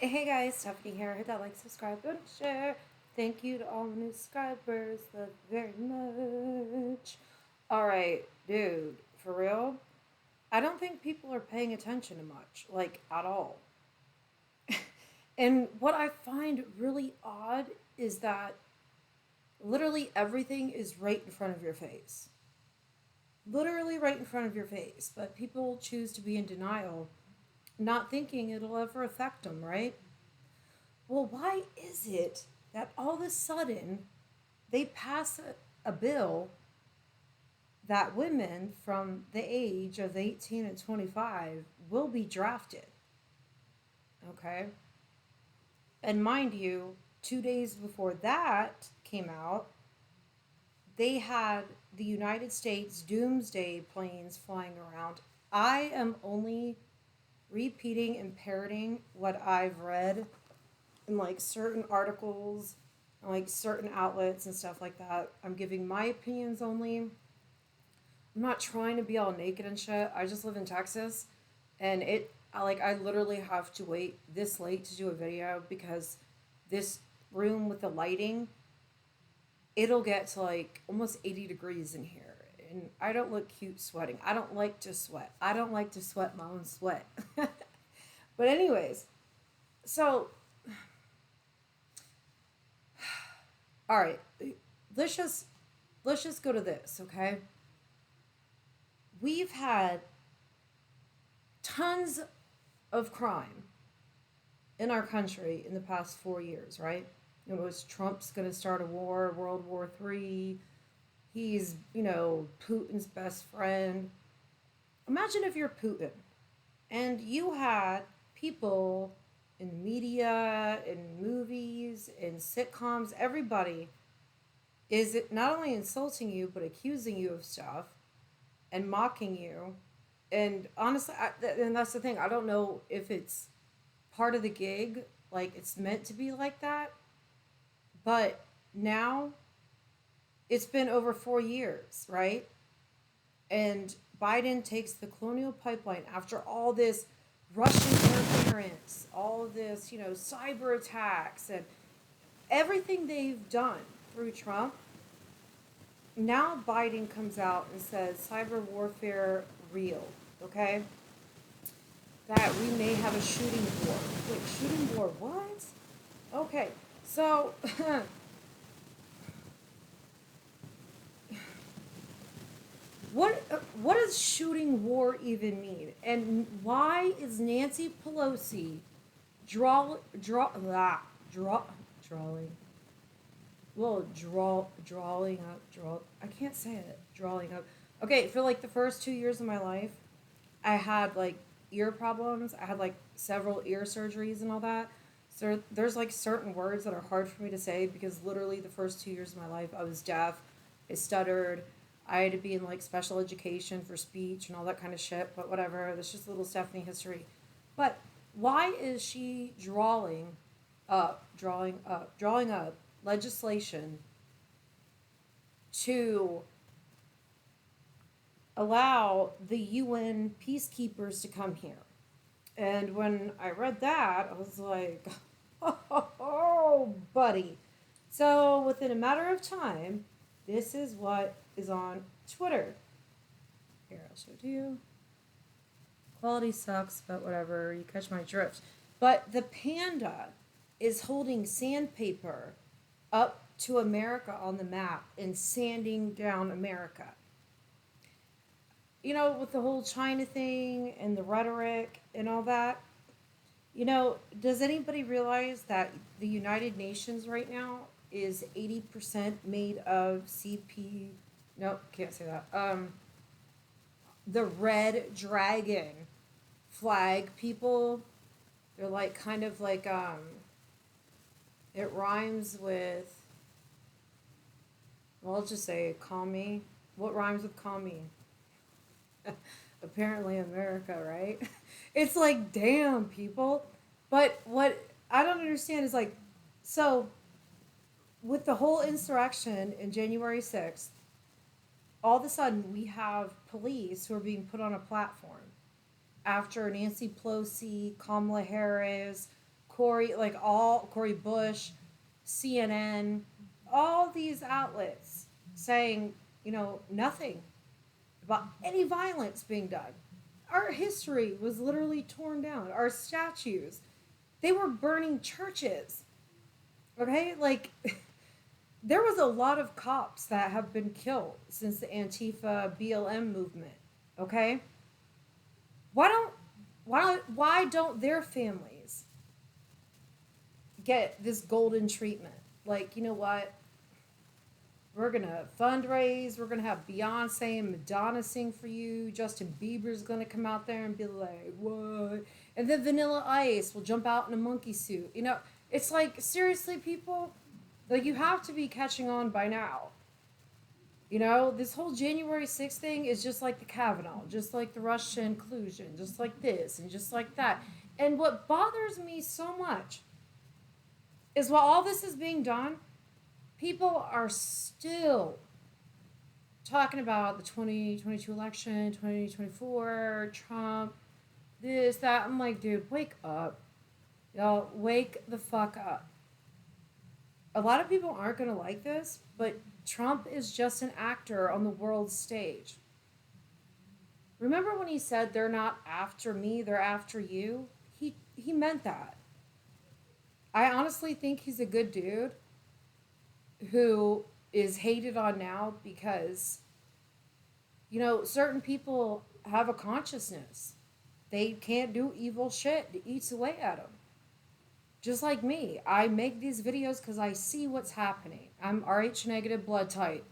Hey guys, Stephanie here. Hit that like, subscribe, and share. Thank you to all the new subscribers. Love you very much. Alright, dude, for real? I don't think people are paying attention to much, like at all. And what I find really odd is that literally everything is right in front of your face. Literally right in front of your face. But people choose to be in denial, not thinking it'll ever affect them, right? Well, why is it that all of a sudden they pass a bill that women from the age of 18 and 25 will be drafted? Okay. And mind you, 2 days before that came out, they had the United States doomsday planes flying around. I am only repeating and parroting what I've read in like certain articles, like certain outlets and stuff like that. I'm giving my opinions only. I'm not trying to be all naked and shit. I just live in Texas, and I literally have to wait this late to do a video because this room with the lighting, it'll get to like almost 80 degrees in here. And I don't look cute sweating. I don't like to sweat. I don't like to sweat my own sweat. But anyways, so all right, let's just let's just go to this, okay? We've had tons of crime in our country in the past 4 years, right? It was Trump's going to start a war, World War III. He's, Putin's best friend. Imagine if you're Putin and you had people in media, in movies, in sitcoms, everybody is it not only insulting you but accusing you of stuff and mocking you. And honestly, and that's the thing. I don't know if it's part of the gig, like it's meant to be like that. But now it's been over 4 years, right? And Biden takes the colonial pipeline after all this Russian interference, all of this, cyber attacks, and everything they've done through Trump. Now Biden comes out and says cyber warfare real, okay? That we may have a shooting war. Wait, shooting war? What? Okay, so what does shooting war even mean? And why is Nancy Pelosi draw draw ah, draw drawing? Well, drawing up, draw. I can't say it. Drawing up. Okay, for like the first 2 years of my life, I had like ear problems. I had like several ear surgeries and all that. So there's like certain words that are hard for me to say because literally the first 2 years of my life I was deaf, I stuttered, I had to be in like special education for speech and all that kind of shit. But whatever, that's just a little Stephanie history. But why is she drawing up legislation to allow the UN peacekeepers to come here? And when I read that, I was like, oh, buddy. So within a matter of time, this is what is on Twitter. Here, I'll show it to you. Quality sucks, but whatever. You catch my drift. But the panda is holding sandpaper up to America on the map and sanding down America. With the whole China thing and the rhetoric and all that, does anybody realize that the United Nations right now is 80% made of CP? Nope, can't say that. The red dragon flag people. They're like kind of like it rhymes with, well, I'll just say commie. What rhymes with commie? Apparently America, right? It's like, damn, people. But what I don't understand is like, so with the whole insurrection in January 6th, all of a sudden we have police who are being put on a platform after Nancy Pelosi, Kamala Harris, Corey Bush, CNN, all these outlets saying, nothing about any violence being done. Our history was literally torn down. Our statues, they were burning churches. Okay? Like, there was a lot of cops that have been killed since the Antifa BLM movement. Okay? Why don't their families get this golden treatment? Like, you know what? We're gonna fundraise. We're gonna have Beyonce and Madonna sing for you. Justin Bieber's gonna come out there and be like, "What?" And then Vanilla Ice will jump out in a monkey suit. It's like, seriously, people, like, you have to be catching on by now. This whole January 6th thing is just like the Kavanaugh, just like the Russia inclusion, just like this and just like that. And what bothers me so much is while all this is being done, people are still talking about the 2022 election, 2024, Trump, this, that. I'm like, dude, wake up. Y'all, wake the fuck up. A lot of people aren't going to like this, but Trump is just an actor on the world stage. Remember when he said, "They're not after me, they're after you"? He meant that. I honestly think he's a good dude who is hated on now because, certain people have a consciousness. They can't do evil shit. It eats away at them. Just like me, I make these videos because I see what's happening. I'm Rh negative blood type.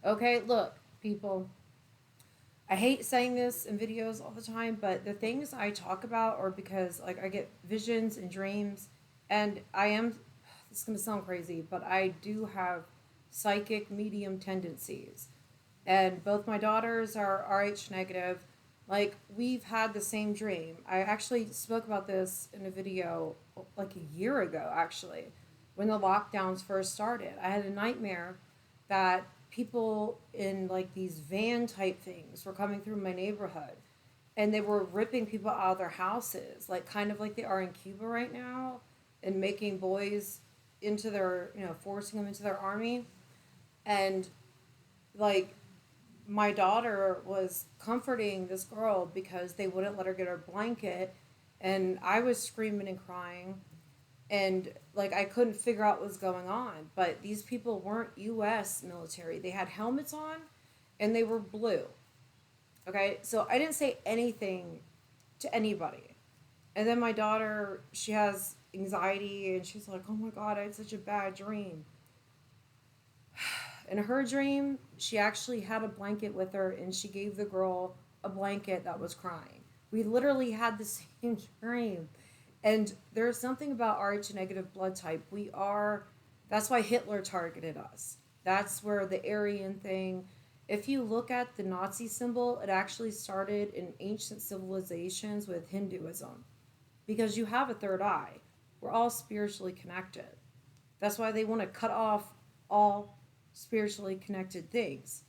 Okay, look, people, I hate saying this in videos all the time, but the things I talk about are because, like, I get visions and dreams, and this is going to sound crazy, but I do have psychic medium tendencies. And both my daughters are Rh negative. Like, we've had the same dream. I actually spoke about this in a video like a year ago, actually, when the lockdowns first started. I had a nightmare that people in, like, these van type things were coming through my neighborhood, and they were ripping people out of their houses, like, kind of like they are in Cuba right now, and making boys into their, forcing them into their army. And, like, my daughter was comforting this girl because they wouldn't let her get her blanket, and I was screaming and crying, and, like, I couldn't figure out what was going on. But these people weren't US military. They had helmets on, and they were blue. Okay, so I didn't say anything to anybody. And then my daughter, she has anxiety, and she's like, "Oh my God, I had such a bad dream." In her dream, she actually had a blanket with her, and she gave the girl a blanket that was crying. We literally had the same dream. And there's something about Rh negative blood type. That's why Hitler targeted us. That's where the Aryan thing, if you look at the Nazi symbol, it actually started in ancient civilizations with Hinduism. Because you have a third eye. We're all spiritually connected. That's why they want to cut off all spiritually connected things.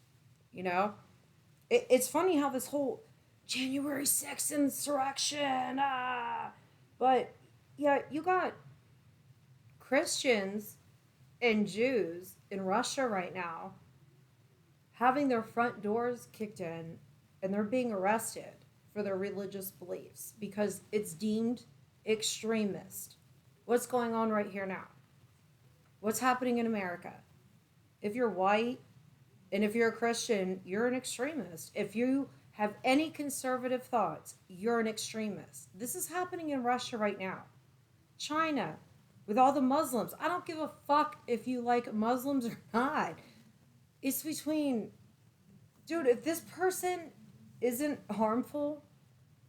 It's funny how this whole January 6th insurrection, but yeah, you got Christians and Jews in Russia right now having their front doors kicked in, and they're being arrested for their religious beliefs because it's deemed extremist. What's going on right here now? What's happening in America? If you're white and if you're a Christian, you're an extremist. If you have any conservative thoughts, you're an extremist. This is happening in Russia right now. China, with all the Muslims. I don't give a fuck if you like Muslims or not. It's between, dude, if this person isn't harmful,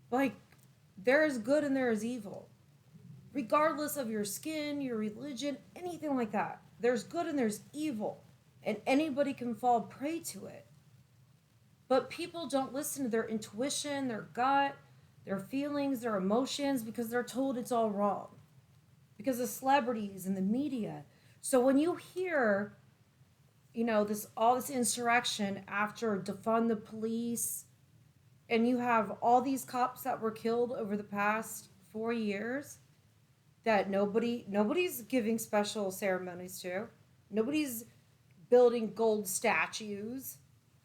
like, there is good and there is evil. Regardless of your skin, your religion, anything like that. There's good and there's evil. And anybody can fall prey to it. But people don't listen to their intuition, their gut, their feelings, their emotions, because they're told it's all wrong. Because of celebrities and the media. So when you hear, all this insurrection after defund the police, and you have all these cops that were killed over the past 4 years that nobody's giving special ceremonies to. Nobody's building gold statues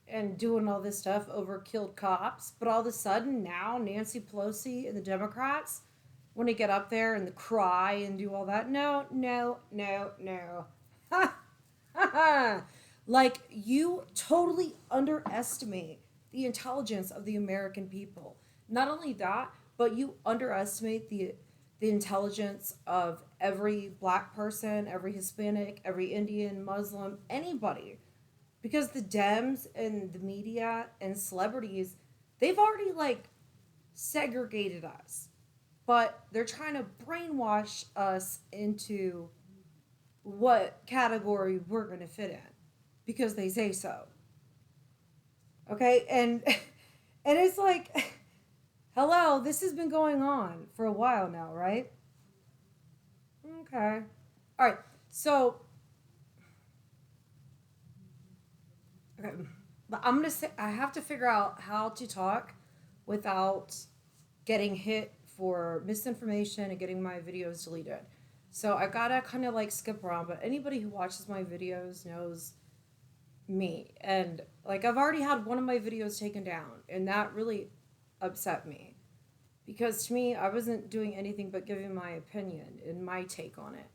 and doing all this stuff over killed cops. But all of a sudden now Nancy Pelosi and the Democrats want to get up there and cry and do all that. No, no, no, no. Ha ha ha. Like, you totally underestimate the intelligence of the American people. Not only that, but you underestimate the intelligence of every black person, every Hispanic, every Indian, Muslim, anybody. Because the Dems and the media and celebrities, they've already like segregated us. But they're trying to brainwash us into what category we're going to fit in because they say so. Okay? And and it's like, hello, this has been going on for a while now, right? Okay. All right. So, okay. But I'm going to say, I have to figure out how to talk without getting hit for misinformation and getting my videos deleted. So I gotta kind of like skip around, but anybody who watches my videos knows me. And like, I've already had one of my videos taken down, and that really upset me. Because to me, I wasn't doing anything but giving my opinion and my take on it.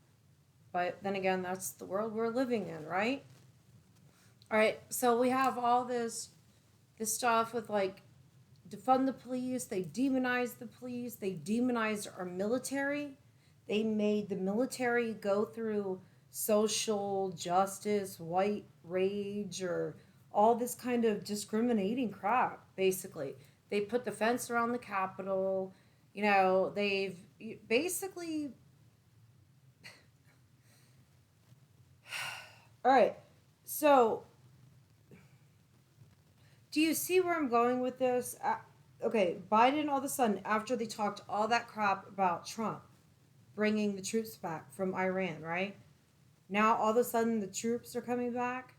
But then again, that's the world we're living in, right? All right, so we have all this stuff with like defund the police. They demonized the police. They demonized our military. They made the military go through social justice, white rage, or all this kind of discriminating crap, basically. They put the fence around the Capitol. You know, they've basically. All right, so do you see where I'm going with this? Okay, Biden all of a sudden, after they talked all that crap about Trump bringing the troops back from Iran, right? Now all of a sudden the troops are coming back.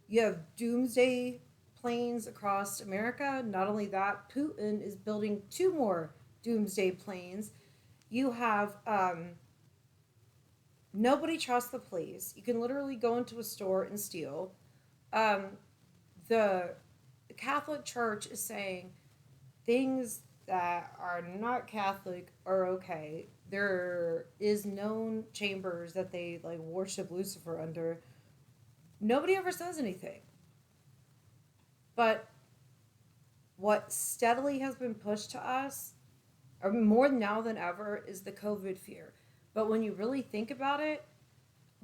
You have doomsday planes across America. Not only that, Putin is building 2 more doomsday planes. You have nobody trusts the police. You can literally go into a store and steal. The Catholic Church is saying things that are not Catholic are okay. There is known chambers that they like worship Lucifer under. Nobody ever says anything. But what steadily has been pushed to us, or more now than ever, is the COVID fear. But when you really think about it,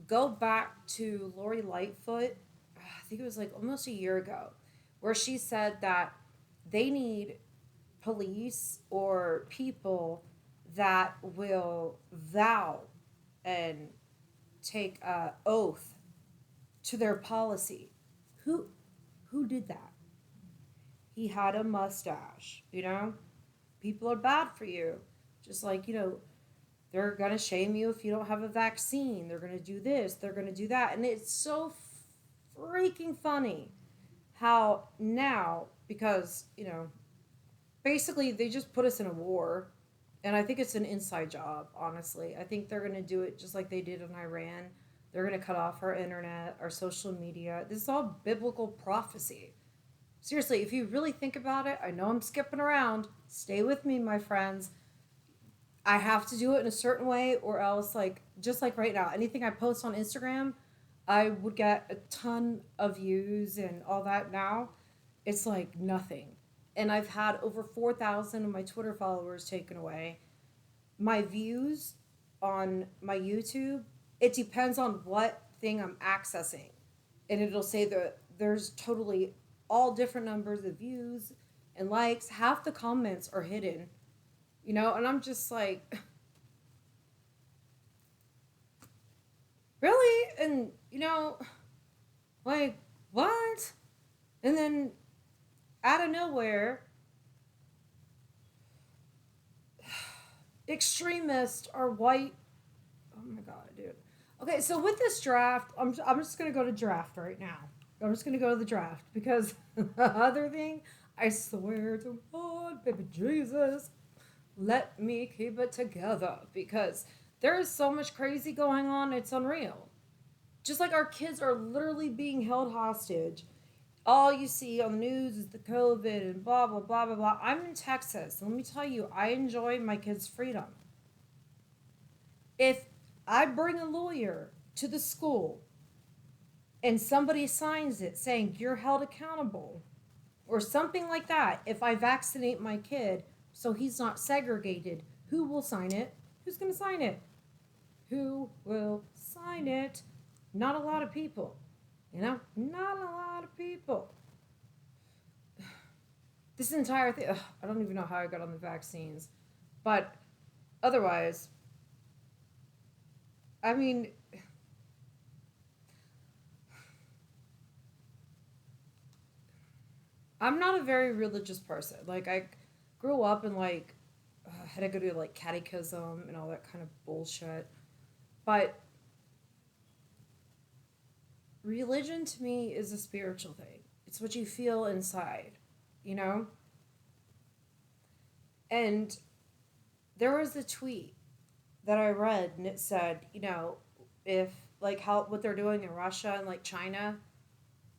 go back to Lori Lightfoot, I think it was like almost a year ago, where she said that they need police or people that will vow and take an oath to their policy. Who did that? He had a mustache, you know? People are bad for you. Just like, you know, they're going to shame you if you don't have a vaccine. They're going to do this. They're going to do that. And it's so freaking funny how now, because, you know, basically they just put us in a war. And I think it's an inside job, honestly. I think they're going to do it just like they did in Iran. They're going to cut off our internet, our social media. This is all biblical prophecy. Seriously, if you really think about it, I know I'm skipping around. Stay with me, my friends. I have to do it in a certain way, or else, like, just like right now, anything I post on Instagram, I would get a ton of views and all that. Now it's like nothing. And I've had over 4,000 of my Twitter followers taken away. My views on my YouTube, it depends on what thing I'm accessing. And it'll say that there's totally all different numbers of views and likes. Half the comments are hidden, you know, and I'm just like, really? And, you know, like, what? And then out of nowhere, extremists are white. Oh my God, dude. Okay, so with this draft, I'm just going to go to draft right now. I'm just going to go to the draft because the other thing, I swear to God, baby Jesus, let me keep it together because There is so much crazy going on, it's unreal. Just like our kids are literally being held hostage. All you see on the news is the COVID and blah, blah, blah, blah, blah. I'm in Texas. And let me tell you, I enjoy my kids' freedom. If I bring a lawyer to the school and somebody signs it saying you're held accountable or something like that, if I vaccinate my kid so he's not segregated, who will sign it? Who's going to sign it? Who will sign it? Not a lot of people. You know, not a lot of people. This entire thing, I don't even know how I got on the vaccines. But otherwise, I mean, I'm not a very religious person. Like, I grew up and, like, had to go to, like, catechism and all that kind of bullshit. But religion to me is a spiritual thing. It's what you feel inside, you know? And there was a tweet that I read and it said, you know, if like how what they're doing in Russia and like China.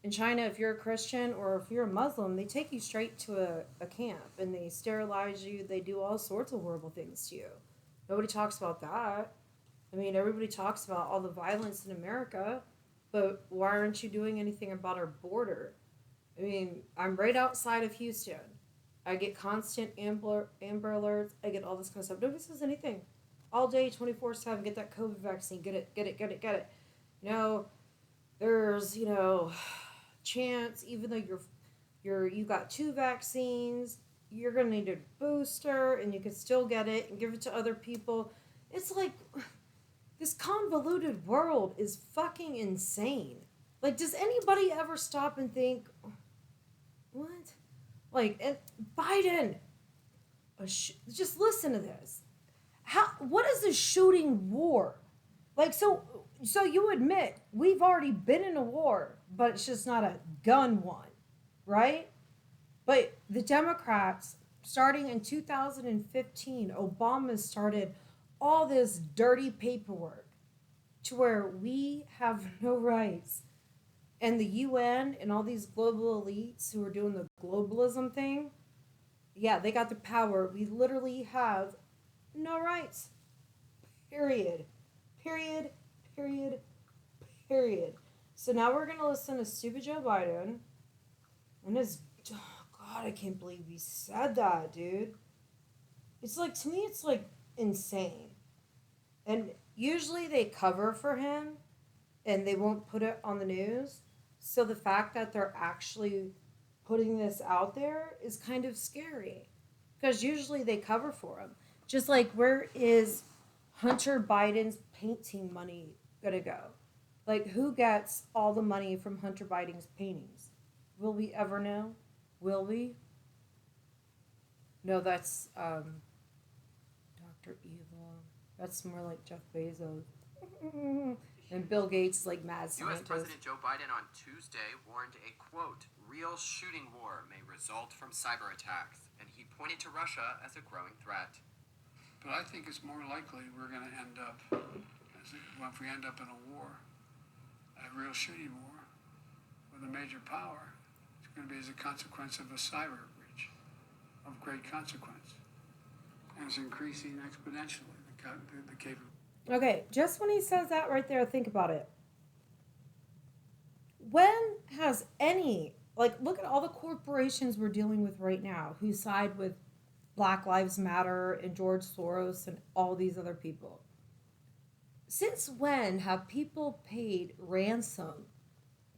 In China, if you're a Christian or if you're a Muslim, they take you straight to a camp and they sterilize you. They do all sorts of horrible things to you. Nobody talks about that. I mean, everybody talks about all the violence in America, but why aren't you doing anything about our border? I mean, I'm right outside of Houston. I get constant amber alerts. I get all this kind of stuff. Nobody says anything. All day, 24/7, get that COVID vaccine. Get it, get it, get it, get it. You know, there's, you know, chance, even though you got two vaccines, you're going to need a booster and you can still get it and give it to other people. It's like, this convoluted world is fucking insane. Like, does anybody ever stop and think, what? Like, and Biden, just listen to this. What is a shooting war? Like, so you admit we've already been in a war, but it's just not a gun one, right? But the Democrats, starting in 2015, Obama started all this dirty paperwork to where we have no rights. And the UN and all these global elites who are doing the globalism thing, yeah, they got the power. We literally have no rights. Period. Period. Period. Period. So now we're going to listen to stupid Joe Biden and his, oh God, I can't believe he said that, dude. It's like, to me, it's like insane. And usually they cover for him and they won't put it on the news. So the fact that they're actually putting this out there is kind of scary because usually they cover for him. Just like, where is Hunter Biden's painting money gonna go? Like, who gets all the money from Hunter Biden's paintings? Will we ever know? Will we? No, that's Dr. Evil. That's more like Jeff Bezos. And Bill Gates, like mad scientist. U.S. President Joe Biden on Tuesday warned a, quote, real shooting war may result from cyber attacks, and he pointed to Russia as a growing threat. But I think it's more likely we're going to end up, if we end up in a war, a real shooting war with a major power, it's going to be as a consequence of a cyber breach of great consequence. And it's increasing exponentially, the capability. Okay, just when he says that right there, think about it. When has any, like, look at all the corporations we're dealing with right now who side with Black Lives Matter and George Soros and all these other people. Since when have people paid ransom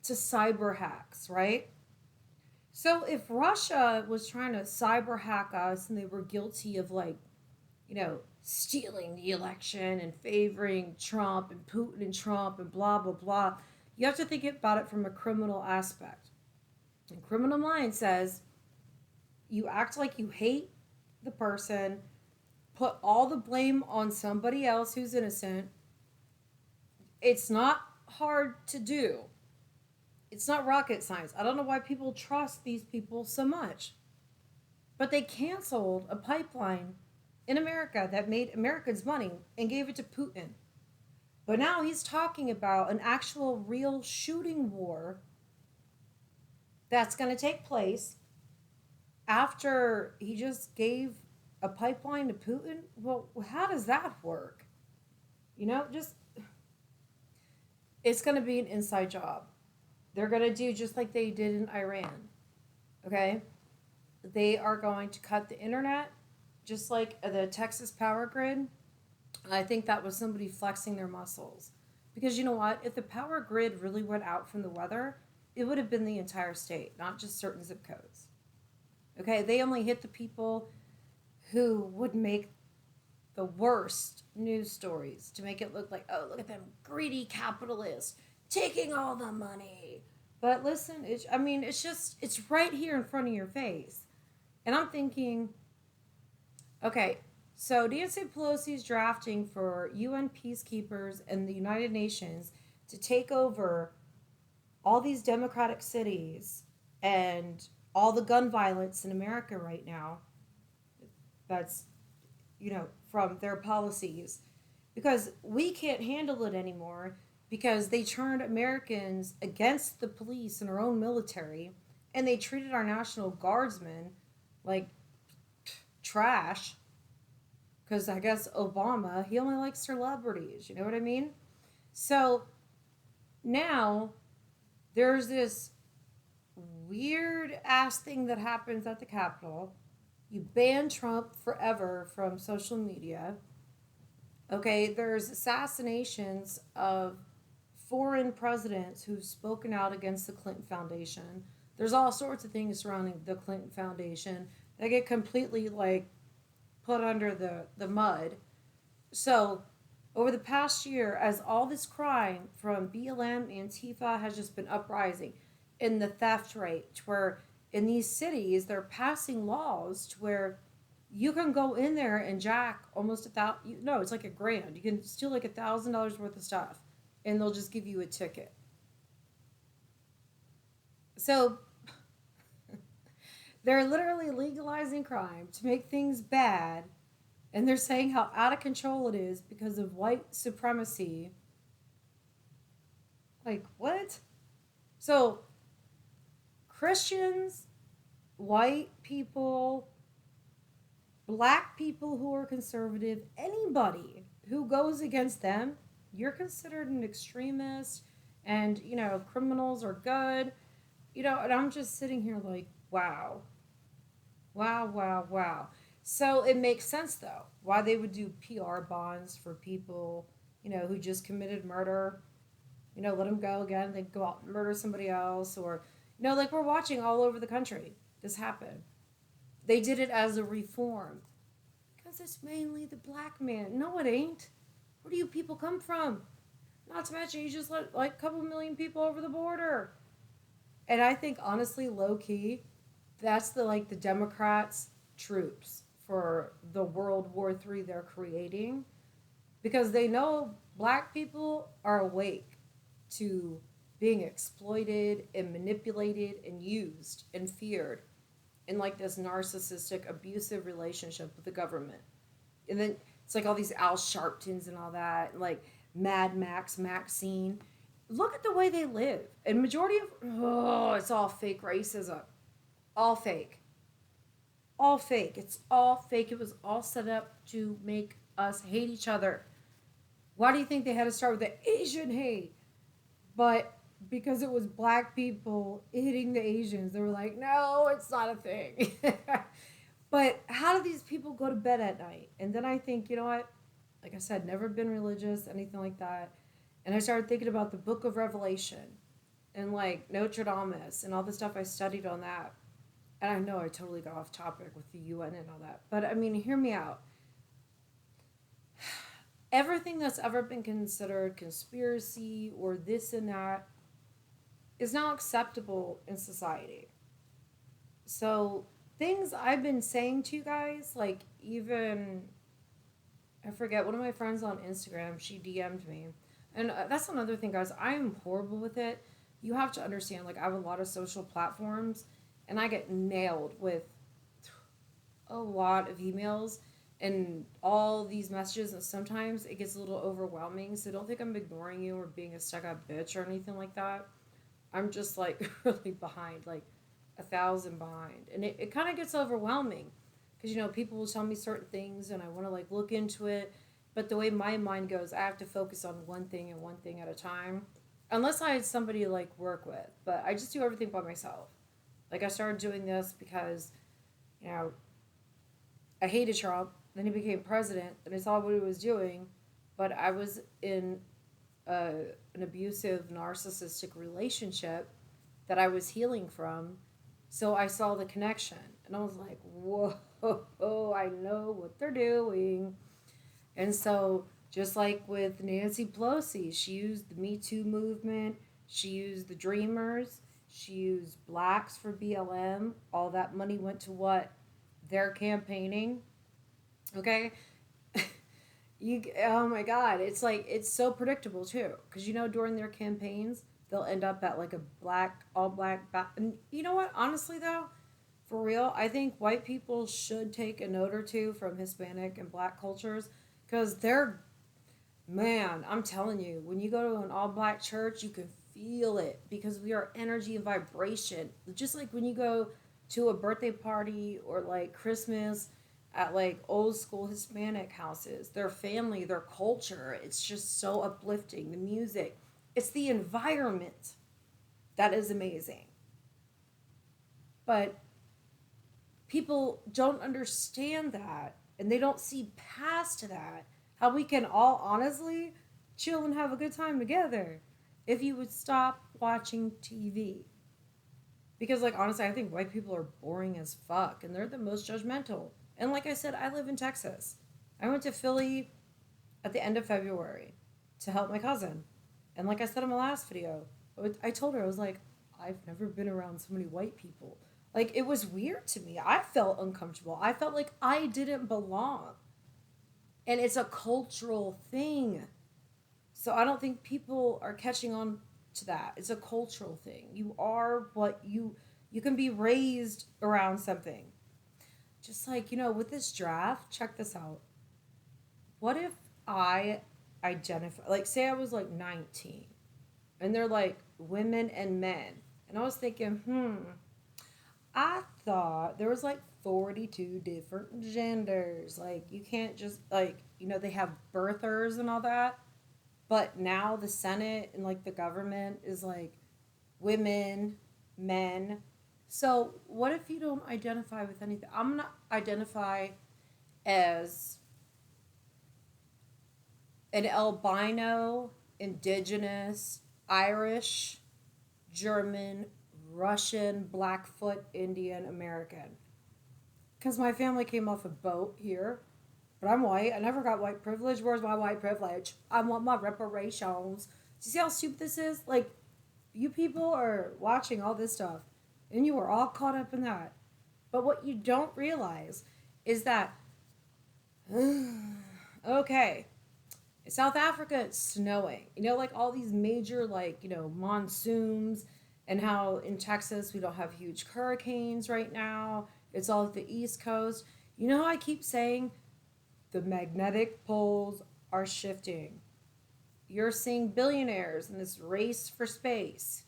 to cyber hacks, right? So if Russia was trying to cyber hack us and they were guilty of, like, you know, stealing the election and favoring Trump and Putin and Trump and blah, blah, blah, you have to think about it from a criminal aspect. And criminal mind says you act like you hate the person, put all the blame on somebody else who's innocent. It's not hard to do. It's not rocket science. I don't know why people trust these people so much. But they canceled a pipeline in America that made Americans money and gave it to Putin. But now he's talking about an actual real shooting war that's going to take place after he just gave a pipeline to Putin. Well, how does that work? Just it's going to be an inside job. They're going to do just like they did in Iran. Okay? They are going to cut the internet, just like the Texas power grid. I think that was somebody flexing their muscles. Because you know what? If the power grid really went out from the weather, it would have been the entire state, not just certain zip codes. Okay? They only hit the people who would make the worst news stories to make it look like, oh, look at them greedy capitalists taking all the money. But listen, it's right here in front of your face. And I'm thinking, okay, so Nancy Pelosi's drafting for UN peacekeepers and the United Nations to take over all these democratic cities and all the gun violence in America right now. That's, from their policies. Because we can't handle it anymore because they turned Americans against the police and our own military, and they treated our National Guardsmen like trash. Because I guess Obama, he only likes celebrities, you know what I mean? So now there's this weird ass thing that happens at the Capitol. You ban Trump forever from social media. Okay, there's assassinations of foreign presidents who've spoken out against the Clinton Foundation. There's all sorts of things surrounding the Clinton Foundation that get completely put under the mud. So over the past year, as all this crime from BLM, Antifa has just been uprising, in the theft rate, to where in these cities they're passing laws to where you can go in there and jack almost no, it's like $1,000. You can steal $1,000 worth of stuff, and they'll just give you a ticket. So they're literally legalizing crime to make things bad, and they're saying how out of control it is because of white supremacy. What? So Christians, white people, black people who are conservative, anybody who goes against them, you're considered an extremist, and criminals are good. And I'm just sitting here wow. Wow, wow, wow. So it makes sense though why they would do PR bonds for people, who just committed murder. Let them go again. They go out and murder somebody else, or we're watching all over the country this happen. They did it as a reform because it's mainly the black man. No, it ain't. Where do you people come from? Not to mention you just let a couple million people over the border. And I think honestly, low key, that's the Democrats' troops for the World War III they're creating, because they know black people are awake to being exploited and manipulated and used and feared in this narcissistic abusive relationship with the government. And then it's all these Al Sharptons and all that, and Mad Max, Maxine. Look at the way they live. And majority of it's all fake racism. All fake. All fake. It's all fake. It was all set up to make us hate each other. Why do you think they had to start with the Asian hate? But because it was black people hitting the Asians, they were like, no, it's not a thing. But how do these people go to bed at night? And then I think, you know what? Like I said, never been religious, anything like that. And I started thinking about the book of Revelation and Notre Dame and all the stuff I studied on that. And I know I totally got off topic with the UN and all that. But I mean, hear me out. Everything that's ever been considered conspiracy or this and that is now acceptable in society. So things I've been saying to you guys, even, I forget, one of my friends on Instagram, she DM'd me. And that's another thing, guys. I'm horrible with it. You have to understand, I have a lot of social platforms, and I get nailed with a lot of emails and all these messages, and sometimes it gets a little overwhelming. So don't think I'm ignoring you or being a stuck up bitch or anything like that. I'm just like really behind, like 1,000 behind. And it kind of gets overwhelming because, people will tell me certain things and I want to like look into it. But the way my mind goes, I have to focus on one thing and one thing at a time. Unless I had somebody to like work with. But I just do everything by myself. Like I started doing this because, you know, I hated Trump. Then he became president and I saw what he was doing. But I was in an abusive, narcissistic relationship that I was healing from. So I saw the connection and I was like, whoa, I know what they're doing. And so, just like with Nancy Pelosi, she used the Me Too movement, she used the Dreamers, she used blacks for BLM. All that money went to what? Their campaigning. Okay? Oh my god, it's like it's so predictable too because during their campaigns they'll end up at like a black all black and you know what, honestly though, for real, I think white people should take a note or two from Hispanic and black cultures because they're, man, I'm telling you, when you go to an all black church you can feel it because we are energy and vibration, just like when you go to a birthday party or like Christmas at like old school Hispanic houses, their family, their culture. It's just so uplifting. The music, it's the environment that is amazing. But people don't understand that and they don't see past that. How we can all honestly chill and have a good time together if you would stop watching TV. Because, like, honestly, I think white people are boring as fuck and they're the most judgmental. And, like I said, I live in Texas. I went to Philly at the end of February to help my cousin. And, like I said in my last video, I told her, I was like, I've never been around so many white people. Like, it was weird to me. I felt uncomfortable. I felt like I didn't belong. And it's a cultural thing. So I don't think people are catching on to that. It's a cultural thing. You are what you can be raised around something. Just like, with this draft, check this out. What if I identify, like, say I was like 19 and they're like women and men. And I was thinking, I thought there was like 42 different genders. Like, you can't just, like, they have birthers and all that. But now the Senate and like the government is like women, men. So what if you don't identify with anything? I'm gonna identify as an albino, indigenous, Irish, German, Russian, Blackfoot, Indian, American. Because my family came off a boat here, but I'm white. I never got white privilege. Where's my white privilege? I want my reparations. Do you see how stupid this is? Like, you people are watching all this stuff, and you are all caught up in that. But what you don't realize is that, okay, in South Africa, it's snowing. Like all these major, like, monsoons, and how in Texas we don't have huge hurricanes right now. It's all at the East Coast. How I keep saying the magnetic poles are shifting. You're seeing billionaires in this race for space.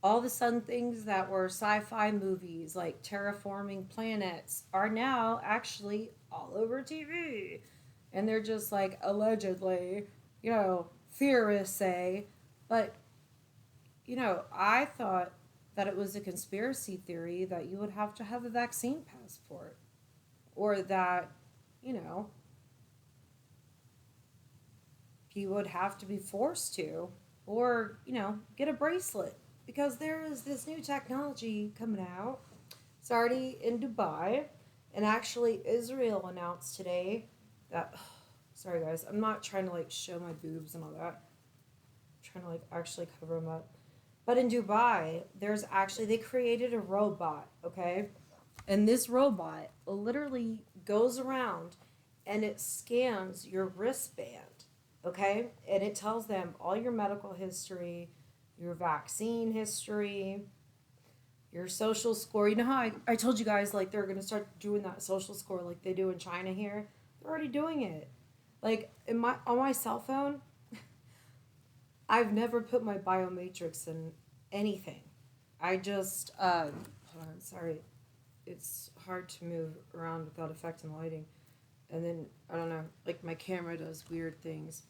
All of a sudden, things that were sci fi movies like terraforming planets are now actually all over TV. And they're just like allegedly, theorists say. But, I thought that it was a conspiracy theory that you would have to have a vaccine passport. Or that, you know, he would have to be forced to, or, get a bracelet. Because there is this new technology coming out. It's already in Dubai. And actually, Israel announced today that, sorry guys, I'm not trying to like show my boobs and all that. I'm trying to like actually cover them up. But in Dubai, they created a robot, okay? And this robot literally goes around and it scans your wristband, okay? And it tells them all your medical history, your vaccine history, Your social score. You know how I told you guys like they're gonna start doing that social score like they do in China here? They're already doing it. Like in my on my cell phone, I've never put my biometrics in anything. I just hold on, sorry. It's hard to move around without affecting lighting. And then I don't know, like my camera does weird things.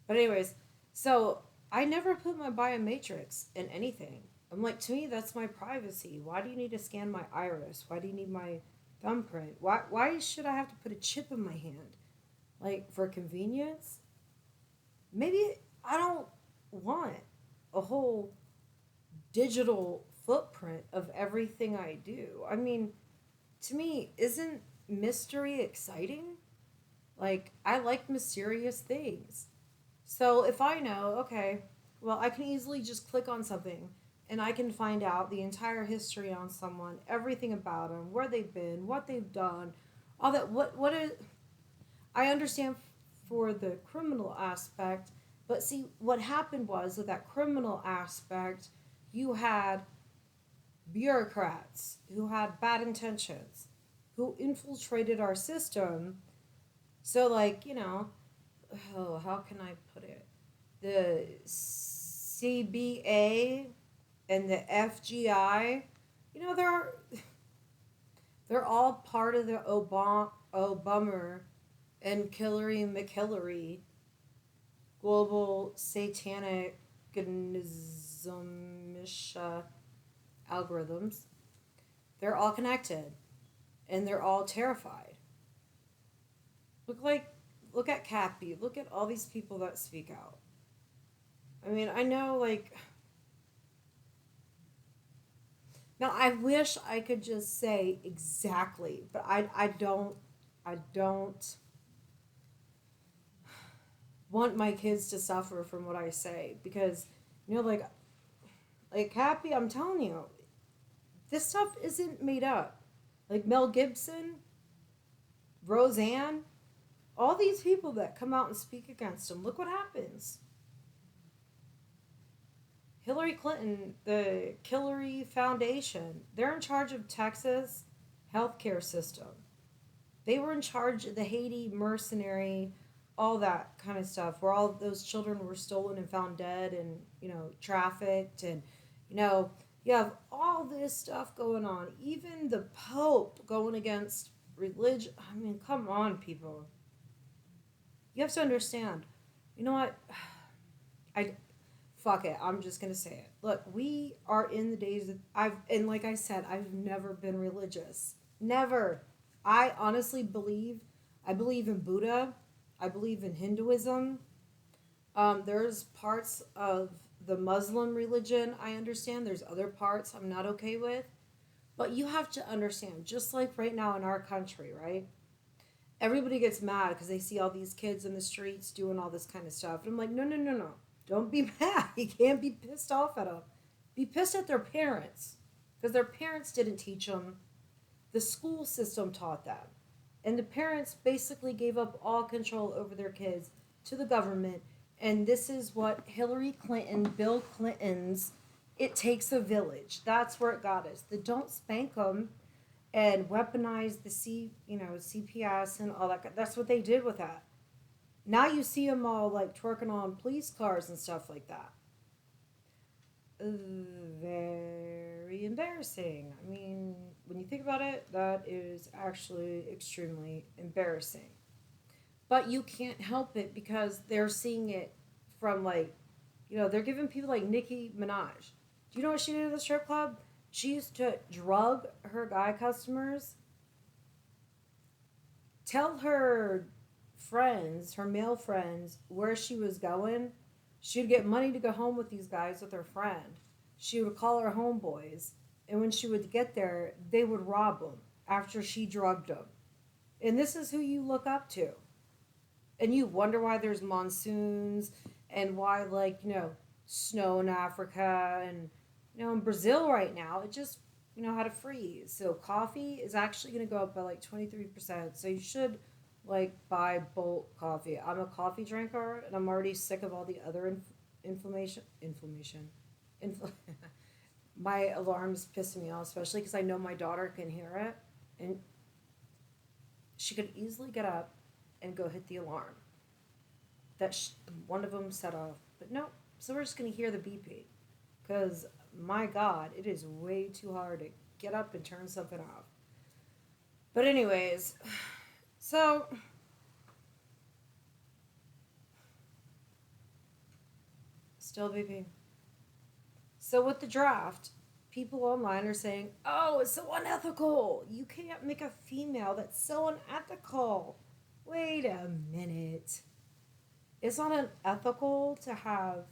But anyways, so I never put my biometrics in anything. I'm like, to me, that's my privacy. Why do you need to scan my iris? Why do you need my thumbprint? Why should I have to put a chip in my hand? Like for convenience? Maybe I don't want a whole digital footprint of everything I do. I mean, to me, isn't mystery exciting? Like, I like mysterious things. So if I know, okay, well, I can easily just click on something and I can find out the entire history on someone, everything about them, where they've been, what they've done, all that. What is, I understand for the criminal aspect, but see, what happened was with that criminal aspect, you had bureaucrats who had bad intentions, who infiltrated our system. So, like, oh, how can I put it? The CBA and the FGI, they're all part of the Obama and Hillary McHillary global satanic algorithms. They're all connected and they're all terrified. Look like look at Cappy. Look at all these people that speak out. I mean, I know like now I wish I could just say exactly, but I don't want my kids to suffer from what I say because like Cappy, I'm telling you, this stuff isn't made up. Like Mel Gibson, Roseanne, all these people that come out and speak against him, look what happens. Hillary Clinton, the Hillary Foundation, they're in charge of Texas healthcare system. They were in charge of the Haiti mercenary, all that kind of stuff, where all those children were stolen and found dead and, trafficked. And, you know, you have all this stuff going on. Even the Pope going against religion. I mean, come on, people. You have to understand. You know what? I fuck it. I'm just gonna say it. Look, we are in the days of and like I said, I've never been religious. Never. I honestly believe. I believe in Buddha. I believe in Hinduism. There's parts of the Muslim religion I understand. There's other parts I'm not okay with. But you have to understand, just like right now in our country, right? Everybody gets mad because they see all these kids in the streets doing all this kind of stuff. And I'm like, no, no, no, no. Don't be mad. You can't be pissed off at them. Be pissed at their parents because their parents didn't teach them. The school system taught them. And the parents basically gave up all control over their kids to the government. And this is what Hillary Clinton, Bill Clinton's, it takes a village. That's where it got us. The don't spank them and weaponize the CPS and all that. That's what they did with that. Now you see them all like twerking on police cars and stuff like that. Very embarrassing. I mean, when you think about it, that is actually extremely embarrassing. But you can't help it because they're seeing it from they're giving people like Nicki Minaj. Do you know what she did at the strip club? She used to drug her guy customers, tell her friends, her male friends, where she was going. She'd get money to go home with these guys with her friend. She would call her homeboys. And when she would get there, they would rob them after she drugged them. And this is who you look up to. And you wonder why there's monsoons and why, snow in Africa and, in Brazil right now, it just, had a freeze. So coffee is actually going to go up by 23%. So you should buy bulk coffee. I'm a coffee drinker and I'm already sick of all the other inflammation infl- my alarm's pissing me off, especially because I know my daughter can hear it, and she could easily get up and go hit the alarm that one of them set off. But no, so we're just gonna hear the beeping, because my God, it is way too hard to get up and turn something off. But anyways, so still beeping. So with the draft, people online are saying, "Oh, it's so unethical. You can't make a female. That's so unethical." Wait a minute. It's not unethical to have,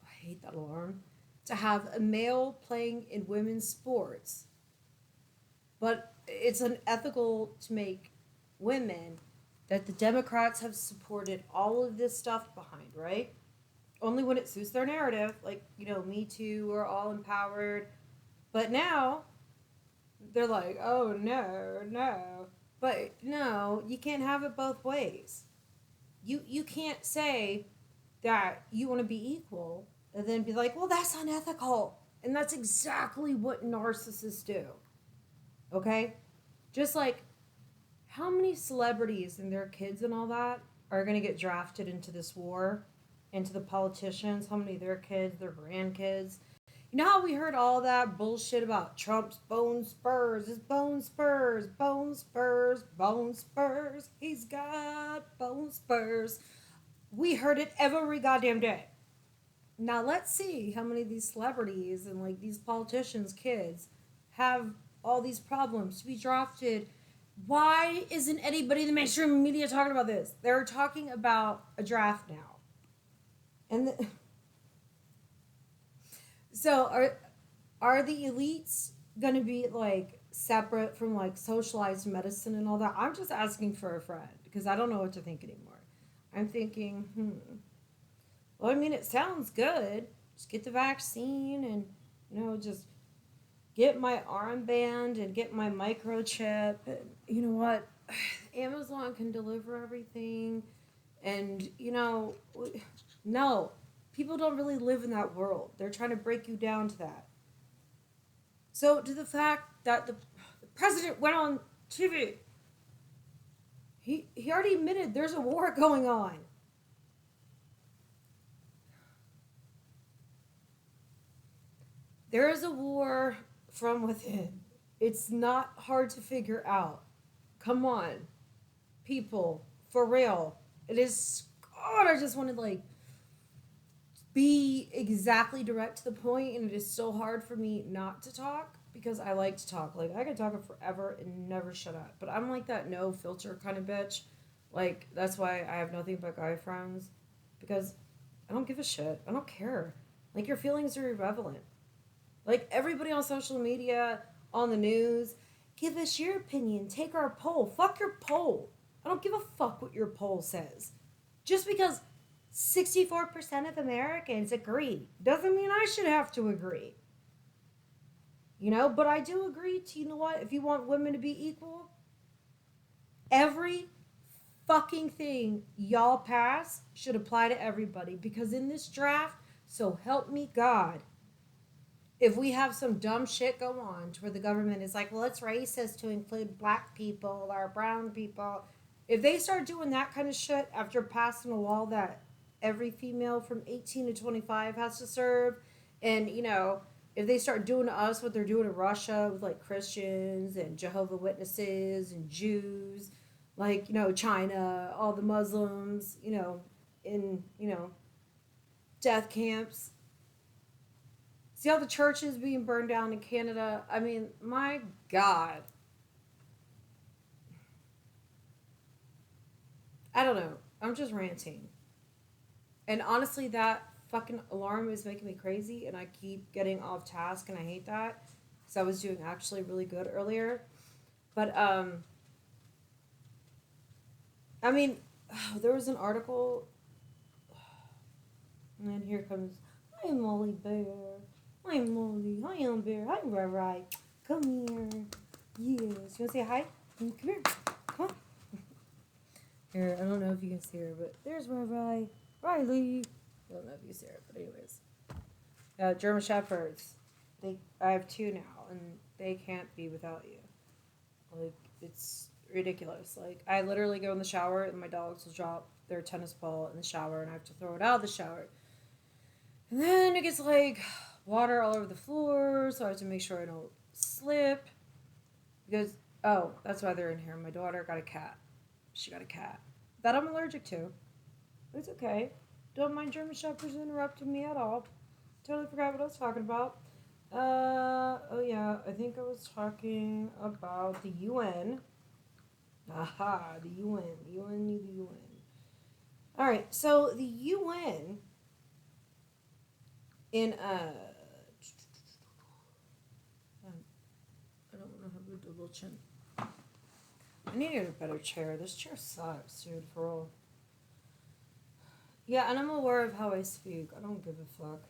I hate that alarm, to have a male playing in women's sports. But it's unethical to make women that the Democrats have supported all of this stuff behind, right? Only when it suits their narrative, like, Me Too, we're all empowered. But now they're like, oh no, no. But no, you can't have it both ways. You can't say that you want to be equal and then be like, well, that's unethical. And that's exactly what narcissists do. Okay? Just like, how many celebrities and their kids and all that are going to get drafted into this war, into the politicians? How many of their kids, their grandkids? You know how we heard all that bullshit about Trump's bone spurs, his bone spurs, bone spurs, bone spurs. He's got bone spurs. We heard it every goddamn day. Now let's see how many of these celebrities and like these politicians' kids have all these problems to be drafted. Why isn't anybody in the mainstream media talking about this? They're talking about a draft now. And so are the elites going to be like separate from like socialized medicine and all that? I'm just asking for a friend because I don't know what to think anymore. I'm thinking, well, I mean, it sounds good. Just get the vaccine and, just get my armband and get my microchip. And you know what? Amazon can deliver everything. And, no, people don't really live in that world. They're trying to break you down to that. So, to the fact that the president went on TV, he already admitted there's a war going on. There is a war from within. It's not hard to figure out. Come on, people, for real. It is, God, I just want to like be exactly direct to the point, and it is so hard for me not to talk because I like to talk. Like, I could talk forever and never shut up. But I'm like that no filter kind of bitch. Like, that's why I have nothing but guy friends, because I don't give a shit. I don't care. Like, your feelings are irrelevant. Like, everybody on social media, on the news, give us your opinion. Take our poll. Fuck your poll. I don't give a fuck what your poll says. Just because 64% of Americans agree doesn't mean I should have to agree. But I do agree to, if you want women to be equal, every fucking thing y'all pass should apply to everybody. Because in this draft, so help me God, if we have some dumb shit go on to where the government is like, well, it's racist to include black people or brown people. If they start doing that kind of shit after passing a law that every female from 18 to 25 has to serve, and, if they start doing to us what they're doing to Russia with, like, Christians and Jehovah's Witnesses and Jews, like, China, all the Muslims, in, death camps. See all the churches being burned down in Canada? I mean, my God. I don't know. I'm just ranting. And honestly, that fucking alarm is making me crazy, and I keep getting off task, and I hate that. Because I was doing actually really good earlier. But, I mean, there was an article, and here comes, hi, Molly Bear. Hi, Molly. Hi, Bear. Hi, Rai. Come here. Yes. You want to say hi? Come here. Come on. Here, I don't know if you can see her, but there's Rai. Riley. I don't know if you can see her, but anyways. German Shepherds. I have two now, and they can't be without you. Like, it's ridiculous. Like, I literally go in the shower, and my dogs will drop their tennis ball in the shower, and I have to throw it out of the shower. And then it gets like water all over the floor, so I have to make sure I don't slip. Because, oh, that's why they're in here. My daughter got a cat. She got a cat that I'm allergic to. But it's okay. Don't mind German Shepherds interrupting me at all. Totally forgot what I was talking about. Oh yeah, I think I was talking about the UN. Aha, the UN. The UN, the UN. Alright, so the UN in, I don't want to have a double chin. I need to get a better chair. This chair sucks, dude, for real. Yeah, and I'm aware of how I speak. I don't give a fuck.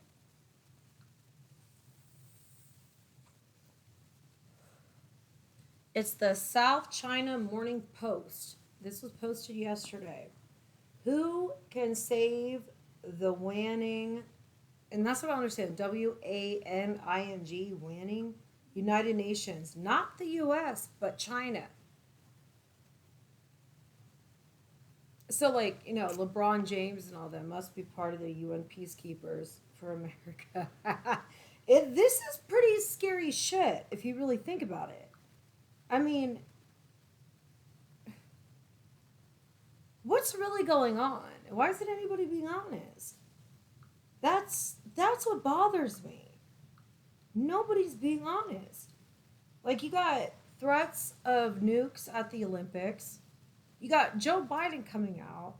It's the South China Morning Post. This was posted yesterday. Who can save the Wanning? And that's what I understand. WANING, Wanning. United Nations. Not the US, but China. So, like, LeBron James and all them must be part of the UN peacekeepers for America. This is pretty scary shit if you really think about it. I mean, what's really going on? Why isn't anybody being honest? That's what bothers me. Nobody's being honest. Like, you got threats of nukes at the Olympics. You got Joe Biden coming out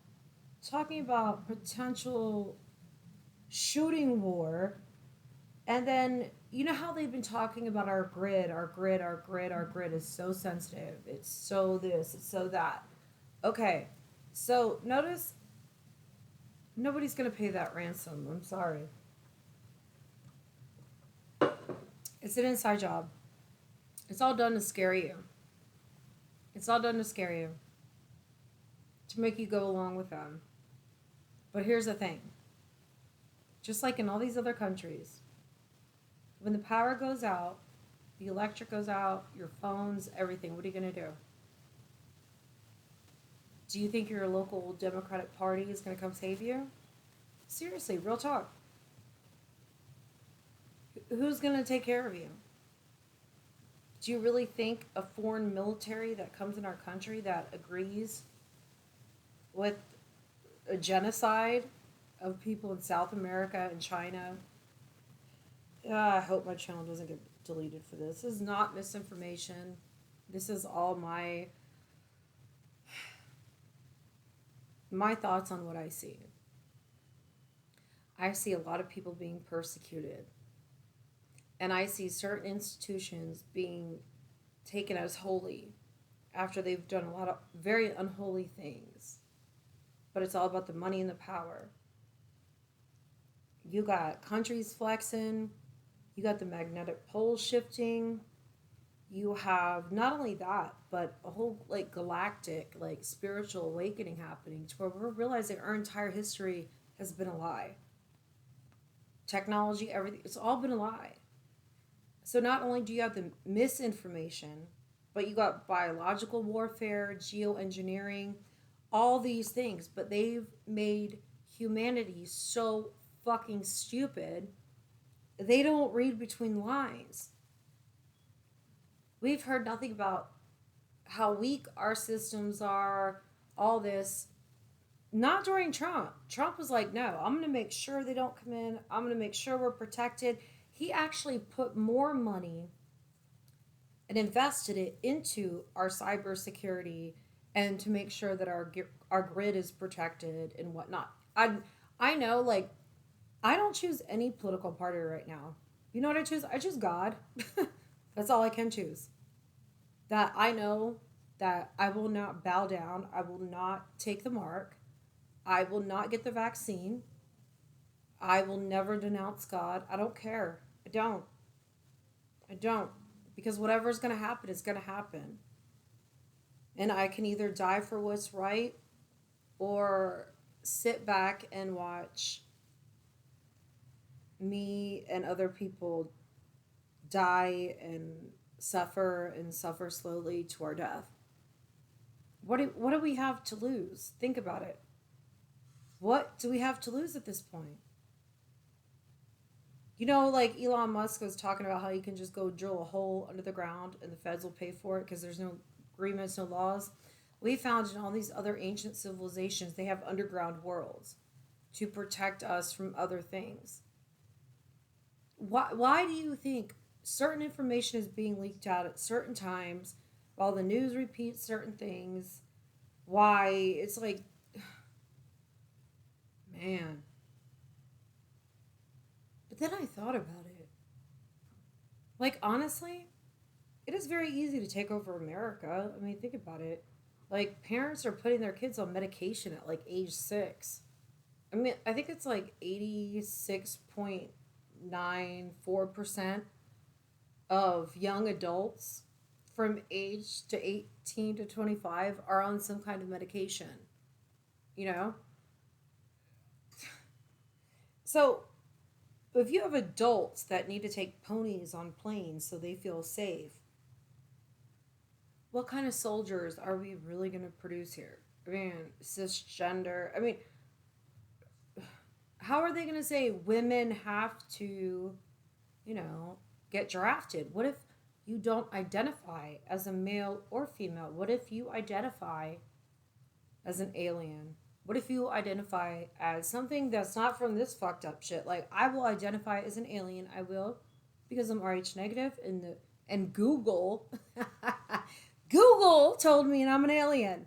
talking about potential shooting war. And then, you know how they've been talking about our grid is so sensitive. It's so this, it's so that. Okay, so notice nobody's going to pay that ransom. I'm sorry. It's an inside job. It's all done to scare you. It's all done to scare you. To make you go along with them. But here's the thing. Just like in all these other countries, when the power goes out, the electric goes out, your phones, everything, what are you going to do? Do you think your local Democratic Party is going to come save you? Seriously, real talk. Who's going to take care of you? Do you really think a foreign military that comes in our country that agrees with a genocide of people in South America and China? I hope my channel doesn't get deleted for this. This is not misinformation. This is all my thoughts on what I see. I see a lot of people being persecuted. And I see certain institutions being taken as holy after they've done a lot of very unholy things. But it's all about the money and the power. You got countries flexing. You got the magnetic pole shifting. You have not only that, but a whole like galactic, like spiritual awakening happening to where we're realizing our entire history has been a lie. Technology, everything, it's all been a lie. So not only do you have the misinformation, but you got biological warfare, geoengineering, all these things. But they've made humanity so fucking stupid, they don't read between the lines. We've heard nothing about how weak our systems are, all this. Not during Trump. Trump was like, no, I'm going to make sure they don't come in. I'm going to make sure we're protected. He actually put more money and invested it into our cybersecurity and to make sure that our grid is protected and whatnot. I know, like, I don't choose any political party right now. You know what I choose? I choose God. That's all I can choose. That I know that I will not bow down. I will not take the mark. I will not get the vaccine. I will never denounce God. I don't care. I don't. Because whatever is going to happen is going to happen. And I can either die for what's right or sit back and watch me and other people die and suffer slowly to our death. What do we have to lose? Think about it. What do we have to lose at this point? You know, like Elon Musk was talking about how you can just go drill a hole under the ground and the feds will pay for it because there's no agreements, no laws. We found in all these other ancient civilizations, they have underground worlds to protect us from other things. Why do you think certain information is being leaked out at certain times while the news repeats certain things? Why? It's like, man. But then I thought about it. Like, honestly, it is very easy to take over America. I mean, think about it. Like, parents are putting their kids on medication at like age 6. I mean, I think it's like 86.94% of young adults from age to 18 to 25 are on some kind of medication, you know? So, if you have adults that need to take ponies on planes so they feel safe, what kind of soldiers are we really going to produce here? I mean, cisgender. I mean, how are they going to say women have to, you know, get drafted? What if you don't identify as a male or female? What if you identify as an alien? What if you identify as something that's not from this fucked up shit? Like, I will identify as an alien. I will, because I'm RH negative, and Google Google told me I'm an alien.